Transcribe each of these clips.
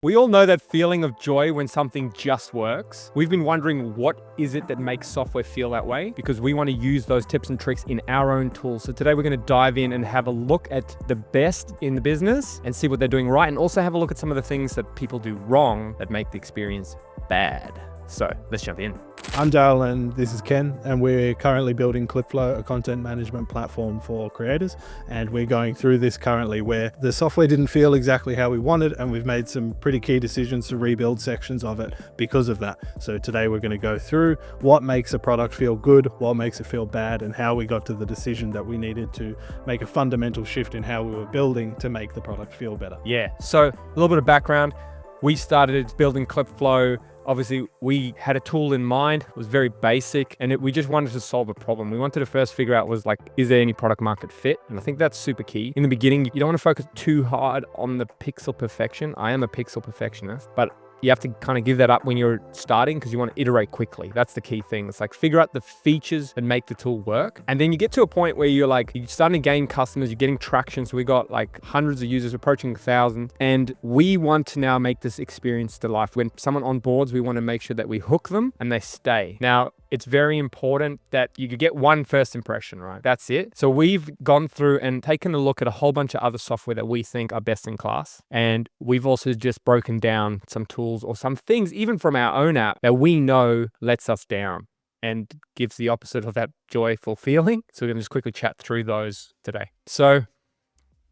We all know that feeling of joy when something just works. We've been wondering what is it that makes software feel that way, because we want to use those tips and tricks in our own tools. So today we're going to dive in and have a look at the best in the business and see what they're doing right, and also have a look at some of the things that people do wrong that make the experience bad. So let's jump in. I'm Darrell and this is Ken, and we're currently building Clipflow, a content management platform for creators. And we're going through this currently where the software didn't feel exactly how we wanted, and we've made some pretty key decisions to rebuild sections of it because of that. So today we're going to go through what makes a product feel good, what makes it feel bad, and how we got to the decision that we needed to make a fundamental shift in how we were building to make the product feel better. Yeah, so a little bit of background. We started building Clipflow. Obviously, we had a tool in mind. It was very basic, and we just wanted to solve a problem. We wanted to first figure out is there any product market fit? And I think that's super key. In the beginning, you don't want to focus too hard on the pixel perfection. I am a pixel perfectionist, but you have to kind of give that up when you're starting, because you want to iterate quickly. That's the key thing. It's like figure out the features and make the tool work. And then you get to a point where you're starting to gain customers, you're getting traction. So we got hundreds of users, approaching 1,000. And we want to now make this experience to life. When someone onboards, we want to make sure that we hook them and they stay. Now, it's very important that you get one first impression, right? That's it. So we've gone through and taken a look at a whole bunch of other software that we think are best in class. And we've also just broken down some tools or some things, even from our own app, that we know lets us down and gives the opposite of that joyful feeling. So we're going to just quickly chat through those today. So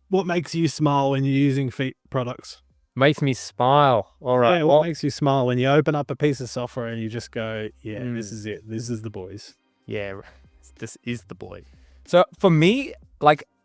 what makes you smile when you're using products? Makes me smile. All right. Yeah, what makes you smile when you open up a piece of software and you just go, yeah, this is it. This is the boys. Yeah, this is the boy. So for me,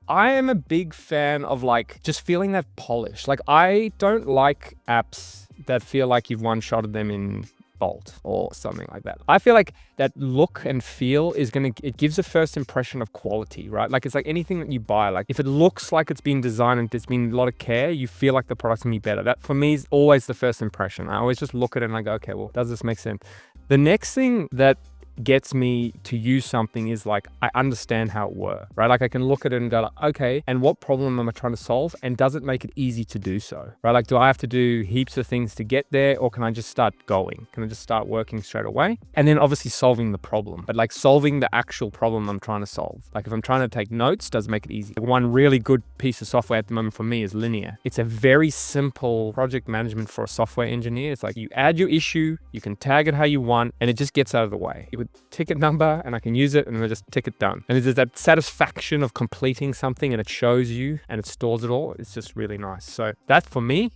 I am a big fan of just feeling that polish. I don't like apps that feel like you've one-shotted them in Bolt or something like that. I feel like that look and feel it gives a first impression of quality, right? It's like anything that you buy. If it looks like it's been designed and there's been a lot of care, you feel like the product's gonna be better. That for me is always the first impression. I always just look at it and I go, okay, well, does this make sense? The next thing that gets me to use something is I understand how it works, right? I can look at it and go, okay, and what problem am I trying to solve? And does it make it easy to do so, right? Do I have to do heaps of things to get there, or can I just start going? Can I just start working straight away? And then obviously solving the problem, but solving the actual problem I'm trying to solve. If I'm trying to take notes, does it make it easy? One really good piece of software at the moment for me is Linear. It's a very simple project management for a software engineer. It's you add your issue, you can tag it how you want, and it just gets out of the way. Ticket number, and I can use it, and I just tick it done. And there's that satisfaction of completing something, and it shows you and it stores it all. It's just really nice. So that's for me.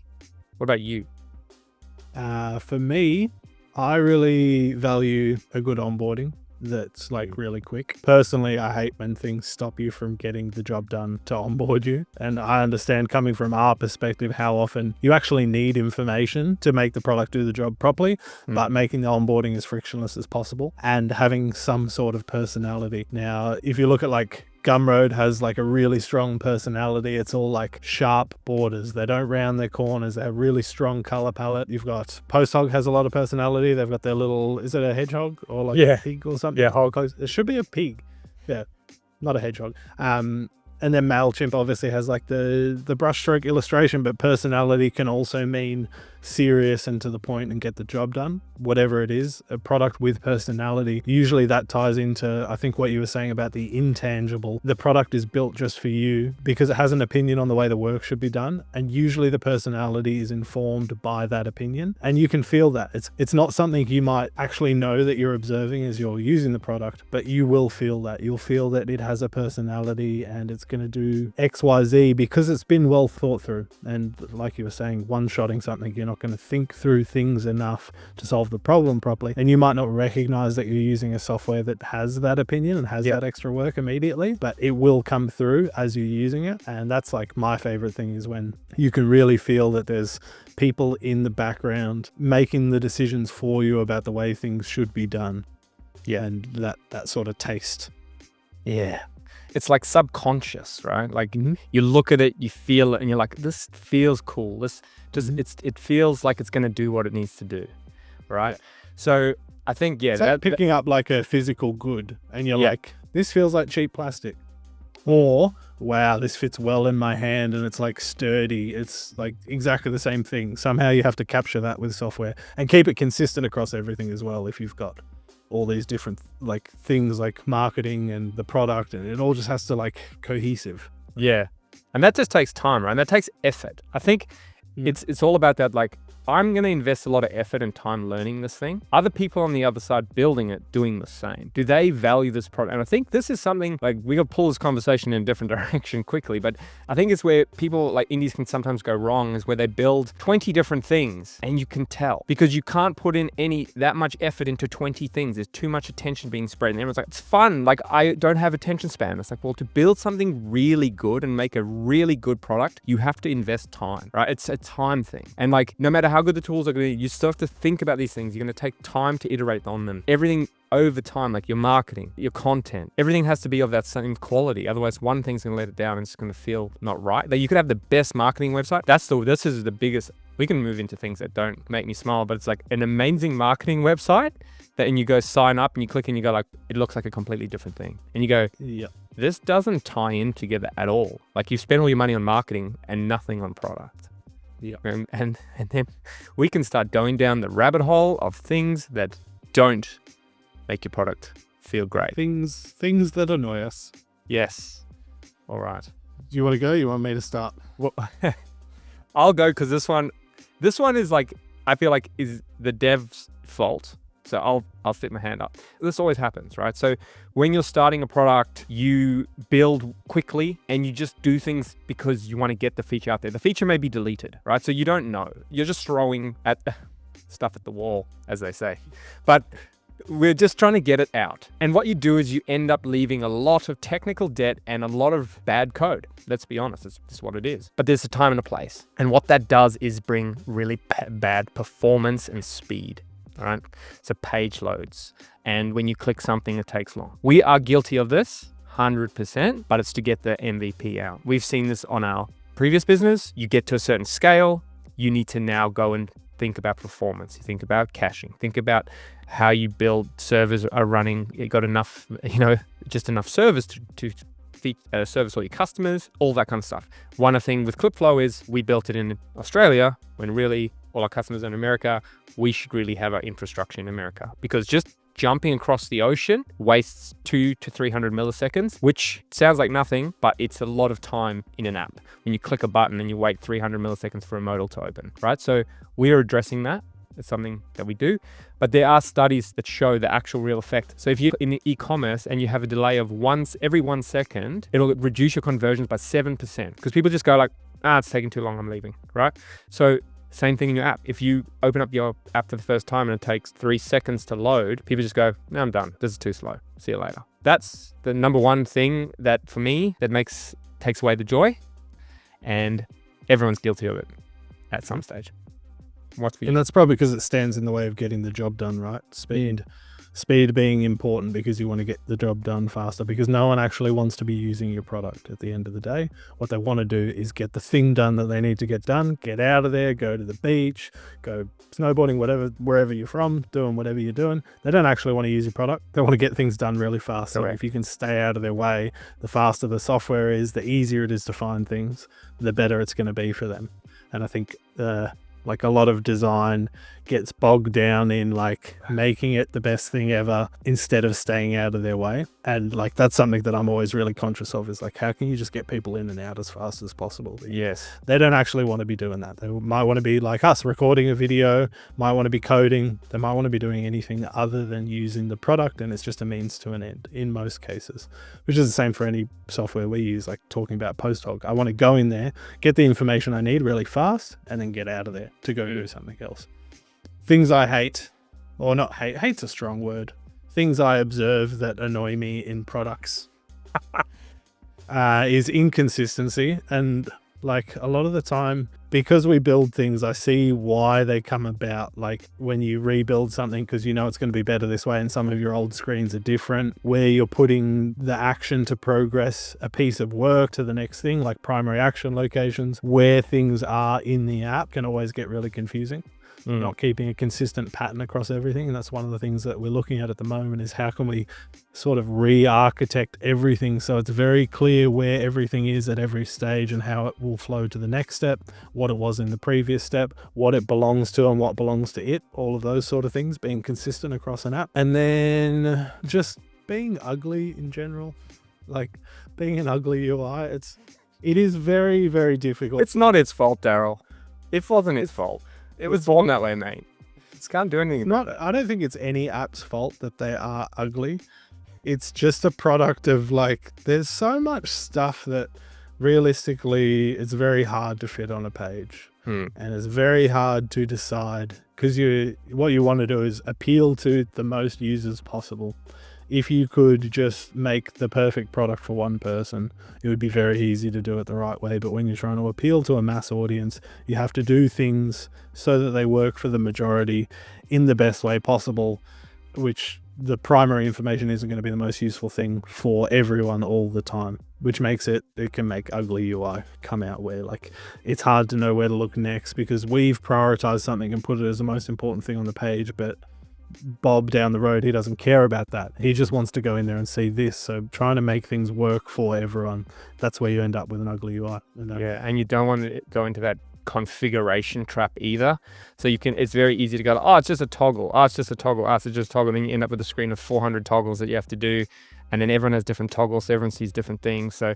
What about you? For me, I really value a good onboarding that's really quick. Personally, I hate when things stop you from getting the job done to onboard you. And I understand, coming from our perspective, how often you actually need information to make the product do the job properly, but making the onboarding as frictionless as possible and having some sort of personality. Now, if you look at Gumroad has a really strong personality. It's all sharp borders. They don't round their corners. They have really strong color palette. You've got Posthog has a lot of personality. They've got their little, is it a hedgehog or a pig or something? Yeah, hog. It should be a pig. Yeah, not a hedgehog. And then MailChimp obviously has the brushstroke illustration, but personality can also mean serious and to the point and get the job done. Whatever it is, a product with personality, usually that ties into, I think, what you were saying about the intangible. The product is built just for you because it has an opinion on the way the work should be done. And usually the personality is informed by that opinion. And you can feel that. It's not something you might actually know that you're observing as you're using the product, but you will feel that. You'll feel that it has a personality and it's going to do X, Y, Z because it's been well thought through. And like you were saying, one-shotting something, you're not going to think through things enough to solve the problem properly. And you might not recognize that you're using a software that has that opinion and has that extra work immediately, but it will come through as you're using it. And that's my favorite thing, is when you can really feel that there's people in the background making the decisions for you about the way things should be done. Yeah. And that sort of taste. Yeah. It's subconscious, right? You look at it, you feel it, and you're this feels cool. This just it feels like it's going to do what it needs to do, right? So I think that picking up a physical good, and you're this feels like cheap plastic. Or wow, this fits well in my hand and it's like sturdy. It's like exactly the same thing. Somehow you have to capture that with software and keep it consistent across everything as well. If you've got all these different like things like marketing and the product, and it all just has to like cohesive. Yeah. And that just takes time, right? And that takes effort. I think it's all about that. Like, I'm going to invest a lot of effort and time learning this thing. Other people on the other side building it, doing the same. Do they value this product? And I think this is something, like, we got to pull this conversation in a different direction quickly, but I think it's where people like indies can sometimes go wrong, is where they build 20 different things and you can tell, because you can't put in that much effort into 20 things. There's too much attention being spread. And everyone's like, it's fun. Like, I don't have attention span. It's like, well, to build something really good and make a really good product, you have to invest time, right? It's a time thing. And like, no matter how good the tools are going to be, you still have to think about these things. You're going to take time to iterate on them. Everything over time, like your marketing, your content, everything has to be of that same quality. Otherwise, one thing's going to let it down and it's going to feel not right. Like, you could have the best marketing website. This is the biggest. We can move into things that don't make me smile, but it's like an amazing marketing website that, and you go sign up and you click and you go like, it looks like a completely different thing. And you go, Yeah. this doesn't tie in together at all. Like, you spend all your money on marketing and nothing on product. Yeah. And then we can start going down the rabbit hole of things that don't make your product feel great. Things that annoy us. Yes. All right. Do you want to go? You want me to start? Well, I'll go, because this one is like, I feel like is the dev's fault. So I'll stick my hand up. This always happens, right? So when you're starting a product, you build quickly and you just do things because you want to get the feature out there. The feature may be deleted, right? So you don't know. You're just throwing stuff at the wall, as they say. But we're just trying to get it out. And what you do is you end up leaving a lot of technical debt and a lot of bad code. Let's be honest, it's just what it is. But there's a time and a place. And what that does is bring really bad performance and speed. All right. So page loads. And when you click something, it takes long. We are guilty of this 100%, but it's to get the MVP out. We've seen this on our previous business. You get to a certain scale, you need to now go and think about performance. You think about caching, think about how you build servers are running. You got enough, just enough servers to service all your customers, all that kind of stuff. One thing with Clipflow is we built it in Australia when really all our customers are in America. We should really have our infrastructure in America, because just jumping across the ocean wastes 200 to 300 milliseconds, which sounds like nothing, but it's a lot of time in an app. When you click a button and you wait 300 milliseconds for a modal to open, right? So we are addressing that. It's something that we do, but there are studies that show the actual real effect. So if you're in e-commerce and you have a delay of every 1 second, it'll reduce your conversions by 7%, because people just go like, it's taking too long, I'm leaving, right? So same thing in your app. If you open up your app for the first time and it takes 3 seconds to load, people just go, no, I'm done. This is too slow. See you later. That's the number one thing that for me, that takes away the joy, and everyone's guilty of it at some stage. What's for you? And that's probably because it stands in the way of getting the job done, right? Speed being important because you want to get the job done faster, because no one actually wants to be using your product at the end of the day. What they want to do is get the thing done that they need to get done, get out of there, go to the beach, go snowboarding, wherever you're from, doing whatever you're doing. They don't actually want to use your product. They want to get things done really fast. So if you can stay out of their way, the faster the software is, the easier it is to find things, the better it's going to be for them. And I think like a lot of design gets bogged down in like making it the best thing ever instead of staying out of their way. And like, that's something that I'm always really conscious of, is like, how can you just get people in and out as fast as possible? Yes. They don't actually want to be doing that. They might want to be like us, recording a video, might want to be coding. They might want to be doing anything other than using the product. And it's just a means to an end in most cases, which is the same for any software we use, like talking about Post-Hoc. I want to go in there, get the information I need really fast, and then get out of there to go do something else. Things I hate, or not hate, hate's a strong word. Things I observe that annoy me in products is inconsistency. And like a lot of the time, because we build things, I see why they come about. Like when you rebuild something because you know it's going to be better this way, and some of your old screens are different, where you're putting the action to progress a piece of work to the next thing, like primary action locations, where things are in the app can always get really confusing. Not keeping a consistent pattern across everything. And that's one of the things that we're looking at the moment, is how can we sort of re-architect everything so it's very clear where everything is at every stage and how it will flow to the next step, what it was in the previous step, what it belongs to and what belongs to it, all of those sort of things being consistent across an app. And then just being ugly in general, like being an ugly UI, it is very, very difficult. It's not its fault, Darrell. It wasn't its fault. It was born that way, mate. It can't do anything. I don't think it's any app's fault that they are ugly. It's just a product of like, there's so much stuff that realistically it's very hard to fit on a page. And it's very hard to decide, because what you want to do is appeal to the most users possible. If you could just make the perfect product for one person, it would be very easy to do it the right way. But when you're trying to appeal to a mass audience, you have to do things so that they work for the majority in the best way possible, which the primary information isn't going to be the most useful thing for everyone all the time, which makes it can make ugly UI come out where like it's hard to know where to look next, because we've prioritized something and put it as the most important thing on the page, but Bob down the road, he doesn't care about that. He just wants to go in there and see this. So trying to make things work for everyone, that's where you end up with an ugly UI. Yeah, and you don't want to go into that configuration trap either. So it's very easy to go, oh, it's just a toggle. Oh, it's just a toggle. Oh, it's just a toggle. Then you end up with a screen of 400 toggles that you have to do. And then everyone has different toggles. So everyone sees different things. So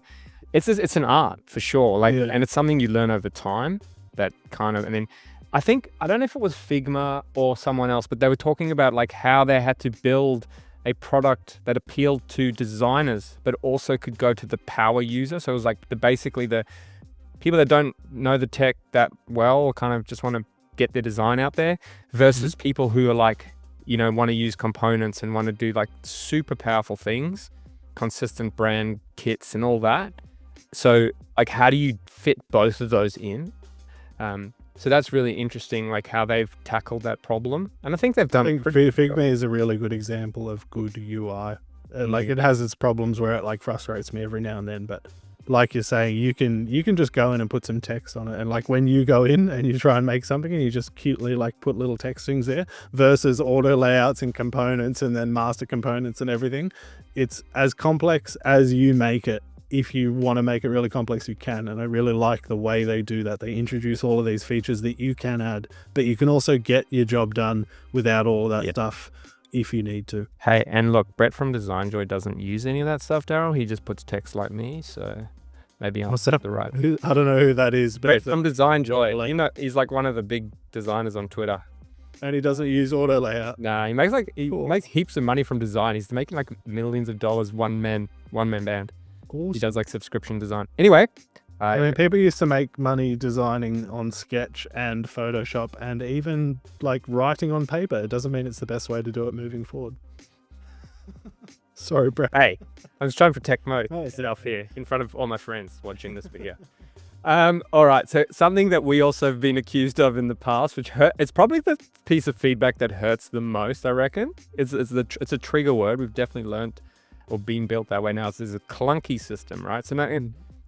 it's an art for sure. And it's something you learn over time, that kind of, and then I don't know if it was Figma or someone else, but they were talking about like how they had to build a product that appealed to designers, but also could go to the power user. So it was like basically the people that don't know the tech that well, or kind of just want to get their design out there, versus people who are like, want to use components and want to do like super powerful things, consistent brand kits and all that. So like, how do you fit both of those in? So that's really interesting, like how they've tackled that problem. And I think they've done it. Figma is a really good example of good UI. Like it has its problems where it like frustrates me every now and then, but like you're saying, you can just go in and put some text on it. And like when you go in and you try and make something and you just cutely like put little text things there, versus auto layouts and components and then master components and everything, it's as complex as you make it. If you want to make it really complex, you can. And I really like the way they do that. They introduce all of these features that you can add, but you can also get your job done without all of that stuff if you need to. Hey, and look, Brett from Design Joy doesn't use any of that stuff, Darrell. He just puts text like me. So maybe I'm the right. I don't know who that is. But Brett from Design Joy. He's like one of the big designers on Twitter. And he doesn't use auto layout. Nah, he makes heaps of money from design. He's making like millions of dollars, one man band. He does like subscription design. Anyway, I mean, people used to make money designing on Sketch and Photoshop, and even like writing on paper. It doesn't mean it's the best way to do it moving forward. Sorry, Brett. Hey, I was trying to protect myself here in front of all my friends watching this video. All right, so something that we also have been accused of in the past, which it's probably the piece of feedback that hurts the most, I reckon. It's a trigger word. We've definitely learned or been built that way now. So it's a clunky system, right? So now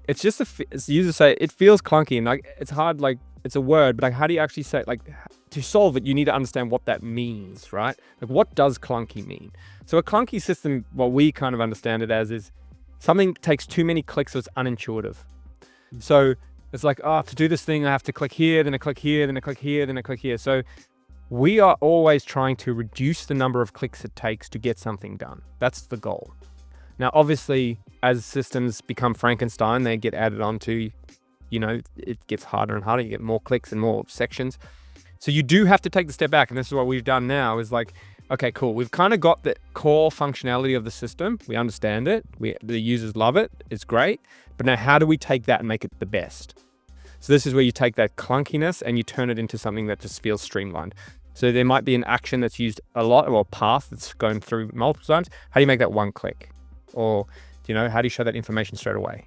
it's just as users say, it feels clunky, and like it's hard, like it's a word, but like how do you actually say it? Like to solve it, you need to understand what that means, right? Like what does clunky mean? So a clunky system, what we kind of understand it as, is something takes too many clicks, so it's unintuitive. So it's like, to do this thing, I have to click here, then I click here, then I click here, then I click here. So we are always trying to reduce the number of clicks it takes to get something done. That's the goal. Now, obviously, as systems become Frankenstein, they get added onto, it gets harder and harder. You get more clicks and more sections. So you do have to take the step back. And this is what we've done now is like, okay, cool. We've kind of got the core functionality of the system. We understand it. The users love it. It's great. But now how do we take that and make it the best? So this is where you take that clunkiness and you turn it into something that just feels streamlined. So there might be an action that's used a lot, or a path that's going through multiple times. How do you make that one click? Or, how do you show that information straight away?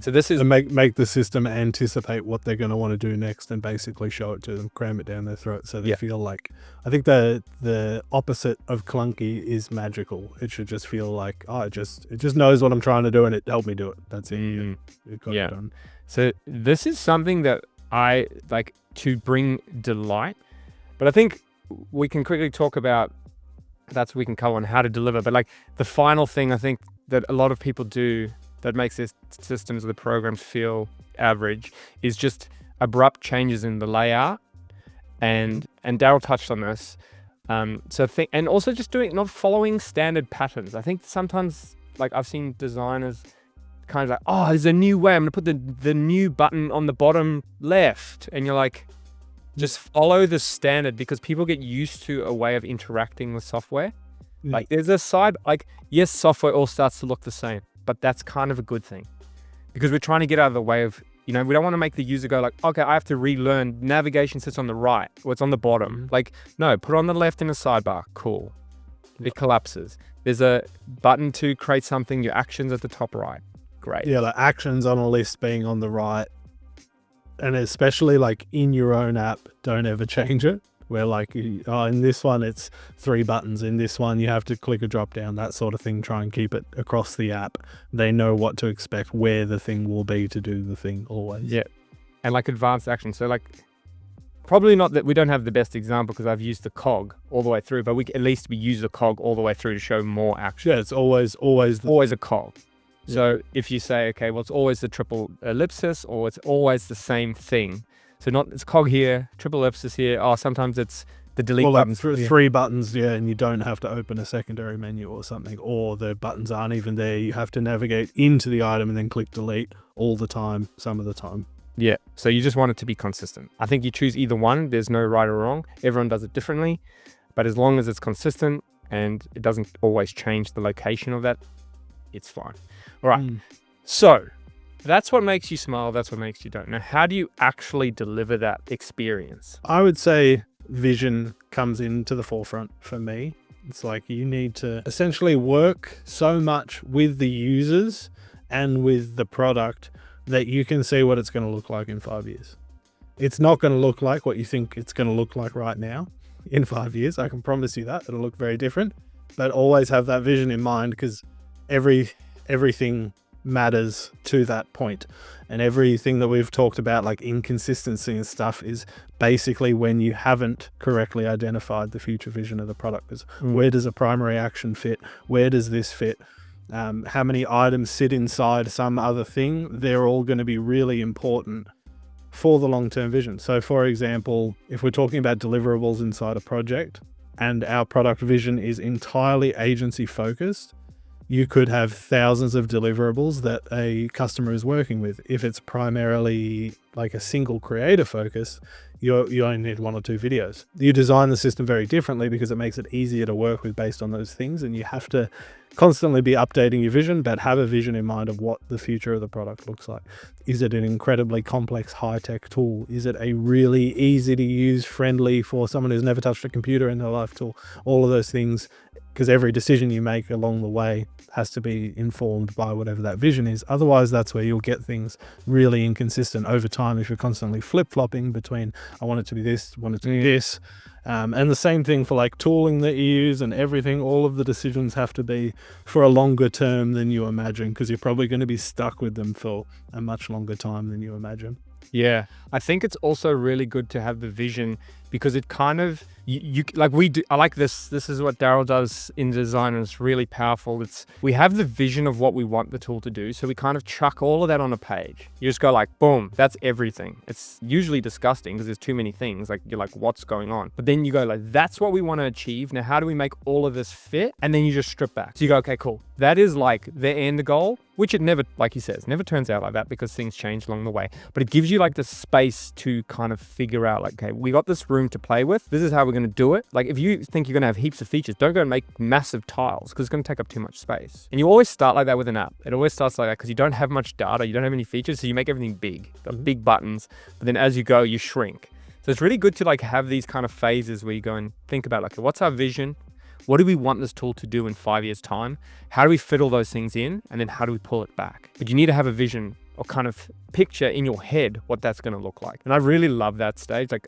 So this is and make the system anticipate what they're going to want to do next and basically show it to them, cram it down their throat so they feel like, I think the opposite of clunky is magical. It should just feel like, oh, it just knows what I'm trying to do and it helped me do it. That's it. It got it done. So this is something that I like to bring delight, but I think we can quickly talk about we can cover on how to deliver. But like the final thing I think that a lot of people do that makes their systems or the programs feel average is just abrupt changes in the layout. And Darrell touched on this. And also just not following standard patterns. I think sometimes like I've seen designers kind of like, oh, there's a new way. I'm gonna put the new button on the bottom left. And you're like, just follow the standard, because people get used to a way of interacting with software. Like there's a side, like, yes, software all starts to look the same, but that's kind of a good thing because we're trying to get out of the way of, we don't want to make the user go like, okay, I have to relearn navigation sits on the right or it's on the bottom. Like, no, put it on the left in a sidebar. Cool. It collapses. There's a button to create something, your actions at the top right. Great. Yeah, like actions on a list being on the right. And especially like in your own app, don't ever change it. Where like, in this one, it's 3 buttons. In this one, you have to click a drop down, that sort of thing. Try and keep it across the app. They know what to expect, where the thing will be to do the thing always. Yeah. And like advanced action. So like, probably not that we don't have the best example because I've used the cog all the way through, but at least we use the cog all the way through to show more action. Yeah, it's always a cog. So if you say, okay, well, it's always the triple ellipsis or it's always the same thing. So it's cog here, triple ellipsis here. Oh, sometimes it's the delete button. Three buttons, and you don't have to open a secondary menu or something, or the buttons aren't even there. You have to navigate into the item and then click delete all the time, some of the time. Yeah, so you just want it to be consistent. I think you choose either one. There's no right or wrong. Everyone does it differently. But as long as it's consistent and it doesn't always change the location of that, it's fine. All right. So that's what makes you smile. That's what makes you don't. Now, how do you actually deliver that experience? I would say vision comes into the forefront for me. It's like you need to essentially work so much with the users and with the product that you can see what it's going to look like in 5 years. It's not going to look like what you think it's going to look like right now in 5 years. I can promise you that. It'll look very different, but always have that vision in mind, because everything matters to that point. And everything that we've talked about, like inconsistency and stuff, is basically when you haven't correctly identified the future vision of the product. Is where does a primary action fit? Where does this fit? How many items sit inside some other thing? They're all going to be really important for the long-term vision. So for example, if we're talking about deliverables inside a project and our product vision is entirely agency focused, you could have thousands of deliverables that a customer is working with. If it's primarily like a single creator focus, you only need 1 or 2 videos. You design the system very differently because it makes it easier to work with based on those things, and you have to constantly be updating your vision, but have a vision in mind of what the future of the product looks like. Is it an incredibly complex high-tech tool? Is it a really easy to use, friendly for someone who's never touched a computer in their life tool? All of those things, because every decision you make along the way has to be informed by whatever that vision is. Otherwise, that's where you'll get things really inconsistent over time if you're constantly flip-flopping between, I want it to be this, I want it to be this. And the same thing for like tooling that you use and everything. All of the decisions have to be for a longer term than you imagine, because you're probably going to be stuck with them for a much longer time than you imagine. Yeah, I think it's also really good to have the vision, because it kind of, you like we do. I like this. This is what Darrell does in design, and it's really powerful. We have the vision of what we want the tool to do, so we kind of chuck all of that on a page. You just go like, boom, that's everything. It's usually disgusting because there's too many things. Like you're like, what's going on? But then you go like, that's what we want to achieve. Now, how do we make all of this fit? And then you just strip back. So you go, okay, cool. That is like the end goal, which it never, like he says, never turns out like that because things change along the way. But it gives you like the space to kind of figure out like, okay, we got this room to play with. This is how we're going to do it. Like if you think you're going to have heaps of features, don't go and make massive tiles because it's going to take up too much space. And you always start like that with an app. It always starts like that because you don't have much data. You don't have any features. So you make everything big, got big buttons. But then as you go, you shrink. So it's really good to like have these kind of phases where you go and think about like, what's our vision? what do we want this tool to do in 5 years' time? How do we fit all those things in? And then how do we pull it back? But you need to have a vision or kind of picture in your head what that's going to look like. And I really love that stage. Like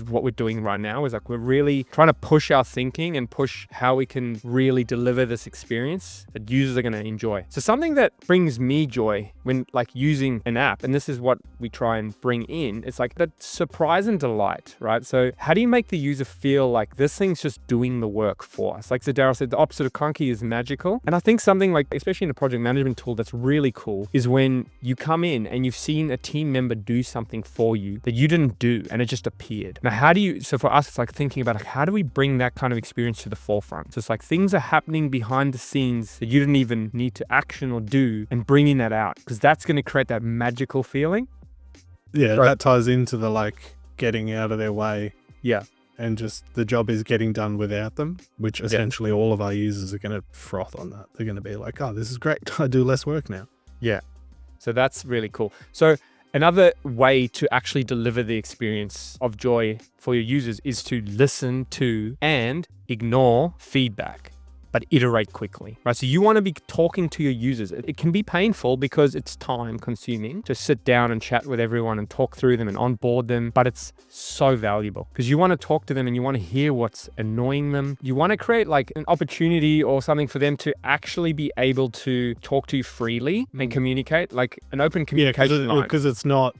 what we're doing right now is like we're really trying to push our thinking and push how we can really deliver this experience that users are going to enjoy. So something that brings me joy when like using an app, and this is what we try and bring in, it's like that surprise and delight, right? So how do you make the user feel like this thing's just doing the work for us? Like so Darrell said, the opposite of clunky is magical. And I think something like, especially in a project management tool that's really cool, is when you come in and you've seen a team member do something for you that you didn't do and it just appeared. Now, how do you, so for us, it's like thinking about like, how do we bring that kind of experience to the forefront? So it's like things are happening behind the scenes that you didn't even need to action or do, and bringing that out, because that's going to create that magical feeling. Yeah, right. That ties into the like getting out of their way. Yeah. And just the job is getting done without them, which essentially all of our users are going to froth on that. They're going to be like, oh, this is great. I do less work now. Yeah. So that's really cool. So another way to actually deliver the experience of joy for your users is to listen to and ignore feedback, but iterate quickly, right? So you want to be talking to your users. It can be painful because it's time consuming to sit down and chat with everyone and talk through them and onboard them, but it's so valuable because you want to talk to them and you want to hear what's annoying them. You want to create like an opportunity or something for them to actually be able to talk to you freely and communicate, like an open communication line. Because it's not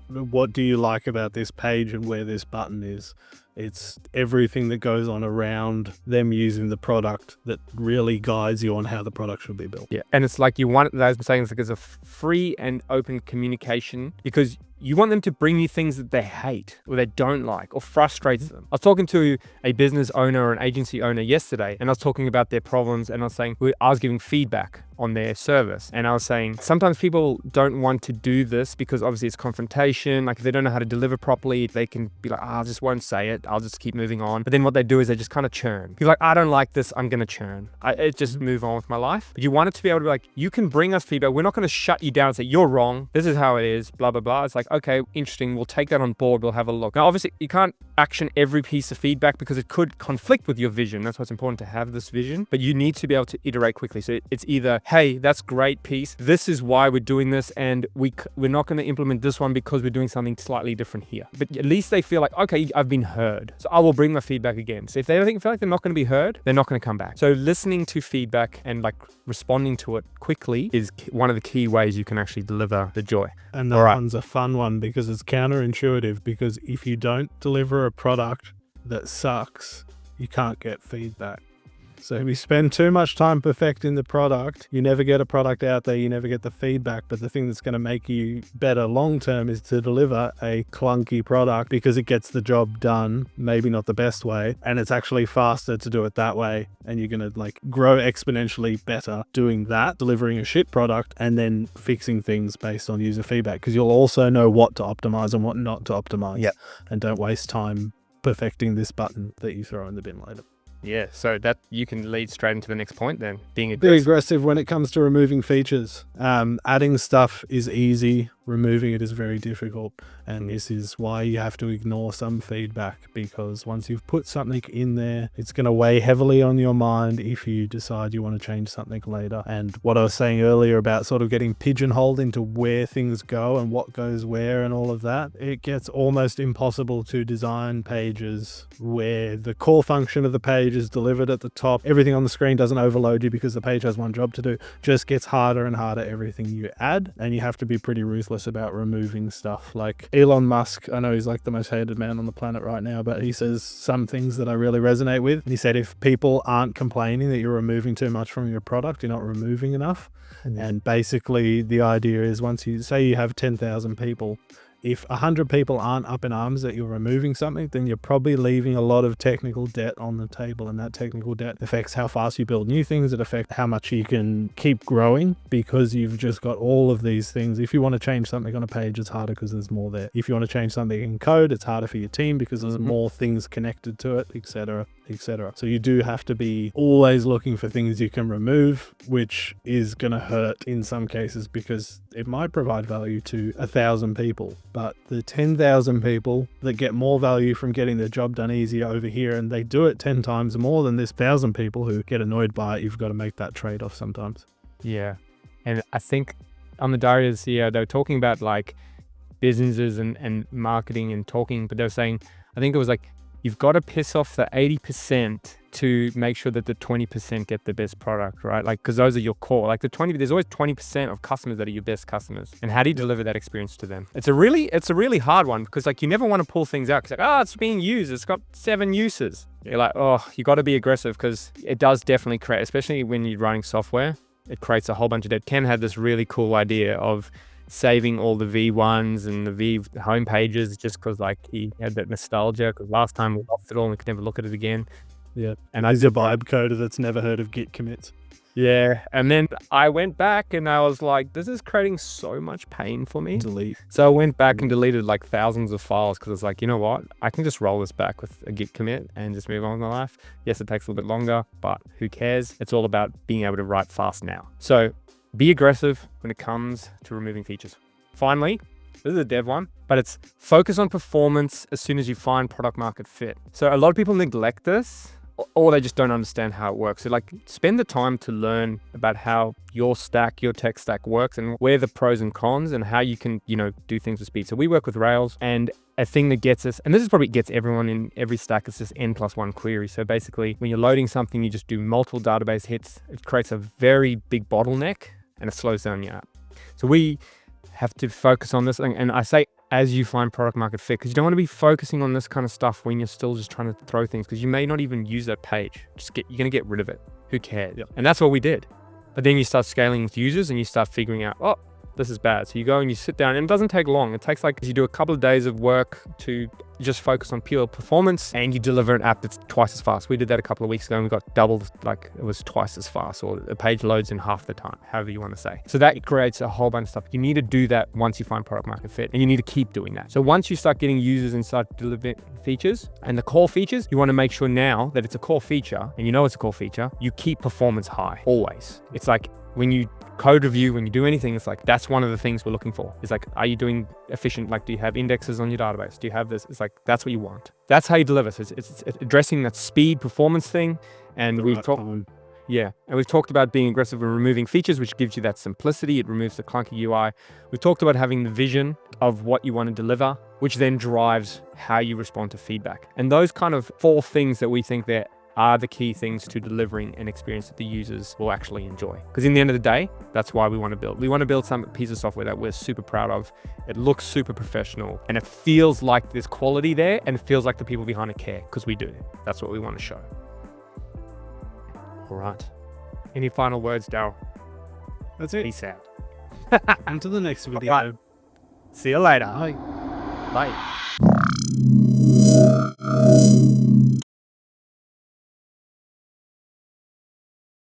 what do you like about this page and where this button is. It's everything that goes on around them using the product that really guides you on how the product should be built. Yeah, and it's like you want, as I'm saying, it's a free and open communication because you want them to bring you things that they hate or they don't like or frustrates them. I was talking to a business owner or an agency owner yesterday, and I was talking about their problems, and I was saying, I was giving feedback on their service. And I was saying, sometimes people don't want to do this because obviously it's confrontation. Like if they don't know how to deliver properly, they can be like, I just won't say it. I'll just keep moving on. But then what they do is they just kind of churn. You're like, I don't like this. I'm going to churn. I just move on with my life. But you want it to be able to be like, you can bring us feedback. We're not going to shut you down and say, you're wrong. This is how it is, blah, blah, blah. It's like, okay, interesting. We'll take that on board. We'll have a look. Now, obviously you can't action every piece of feedback because it could conflict with your vision. That's why it's important to have this vision, but you need to be able to iterate quickly. So it's either, hey, that's great piece. This is why we're doing this. And we're not going to implement this one because we're doing something slightly different here. But at least they feel like, okay, I've been heard. So I will bring my feedback again. So if they feel like they're not going to be heard, they're not going to come back. So listening to feedback and like responding to it quickly is one of the key ways you can actually deliver the joy. And that one's a fun one because it's counterintuitive, because if you don't deliver a product that sucks, you can't get feedback. So if you spend too much time perfecting the product, you never get a product out there, you never get the feedback. But the thing that's going to make you better long-term is to deliver a clunky product because it gets the job done, maybe not the best way. And it's actually faster to do it that way. And you're going to like grow exponentially better doing that, delivering a shit product and then fixing things based on user feedback. Because you'll also know what to optimize and what not to optimize. Yeah. And don't waste time perfecting this button that you throw in the bin later. Yeah, so that you can lead straight into the next point then, being aggressive when it comes to removing features. Adding stuff is easy, removing it is very difficult. And this is why you have to ignore some feedback, because once you've put something in there, it's going to weigh heavily on your mind if you decide you want to change something later. And what I was saying earlier about sort of getting pigeonholed into where things go and what goes where and all of that, it gets almost impossible to design pages where the core function of the page is delivered at the top. Everything on the screen doesn't overload you because the page has one job to do. Just gets harder and harder everything you add, and you have to be pretty ruthless about removing stuff. Like Elon Musk, I know he's like the most hated man on the planet right now, but he says some things that I really resonate with. And he said, if people aren't complaining that you're removing too much from your product, you're not removing enough. And basically the idea is, once you say you have 10,000 people, if 100 people aren't up in arms that you're removing something, then you're probably leaving a lot of technical debt on the table, and that technical debt affects how fast you build new things. It affects how much you can keep growing, because you've just got all of these things. If you want to change something on a page, it's harder because there's more there. If you want to change something in code, it's harder for your team because there's more things connected to it, etc., etc. So you do have to be always looking for things you can remove, which is going to hurt in some cases because it might provide value to 1,000 people. but the 10,000 people that get more value from getting the job done easier over here, and they do it 10 times more than this 1,000 people who get annoyed by it, you've got to make that trade-off sometimes. Yeah. And I think on the Diary of the CEO, they were talking about like businesses and marketing and talking, but they were saying, I think it was like, you've got to piss off the 80% to make sure that the 20% get the best product, right? Like, because those are your core. Like there's always 20% of customers that are your best customers. And how do you deliver that experience to them? It's a really hard one, because like you never want to pull things out. Because like, it's being used. It's got 7 uses. You're like, you got to be aggressive, because it does definitely create, especially when you're running software, it creates a whole bunch of debt. Ken had this really cool idea of saving all the V1s and the V home pages, just because like he had that nostalgia, because last time we lost it all and we could never look at it again. Yeah. And he's a vibe coder that's never heard of Git commits. Yeah. And then I went back and I was like, this is creating so much pain for me. Delete. So I went back and deleted like thousands of files, because I was like, you know what? I can just roll this back with a Git commit and just move on with my life. Yes, it takes a little bit longer, but who cares? It's all about being able to write fast now. So be aggressive when it comes to removing features. Finally, this is a dev one, but it's focus on performance as soon as you find product market fit. So a lot of people neglect this, or they just don't understand how it works. So like, spend the time to learn about how your tech stack works, and where the pros and cons, and how you can, do things with speed. So we work with Rails, and a thing that gets us, and this is probably gets everyone in every stack, is just n+1 query. So basically, when you're loading something, you just do multiple database hits. It creates a very big bottleneck, and it slows down your app. So we have to focus on this. And I say, as you find product market fit, because you don't want to be focusing on this kind of stuff when you're still just trying to throw things, because you may not even use that page. You're going to get rid of it. Who cares? Yep. And that's what we did. But then you start scaling with users, and you start figuring out, this is bad. So you go and you sit down, and it doesn't take long. It takes like, you do a couple of days of work to just focus on pure performance, and you deliver an app that's twice as fast. We did that a couple of weeks ago, and we got doubled, like it was twice as fast, or the page loads in half the time, however you want to say. So that creates a whole bunch of stuff. You need to do that once you find product market fit, and you need to keep doing that. So once you start getting users and start delivering features, and the core features, you want to make sure now that it's a core feature, and you know it's a core feature, you keep performance high, always. It's like, when you code review, when you do anything, it's like, that's one of the things we're looking for. It's like, are you doing efficient? Like, do you have indexes on your database? Do you have this? It's like, that's what you want. That's how you deliver. So it's addressing that speed performance thing. And we've talked about being aggressive and removing features, which gives you that simplicity. It removes the clunky UI. We've talked about having the vision of what you want to deliver, which then drives how you respond to feedback. And those kind of 4 things that we think there are the key things to delivering an experience that the users will actually enjoy. Because in the end of the day, that's why we want to build. We want to build some piece of software that we're super proud of. It looks super professional, and it feels like there's quality there, and it feels like the people behind it care, because we do. That's what we want to show. All right. Any final words, Darrell? That's it. Peace out. Until the next video. Right. See you later. Bye. Bye.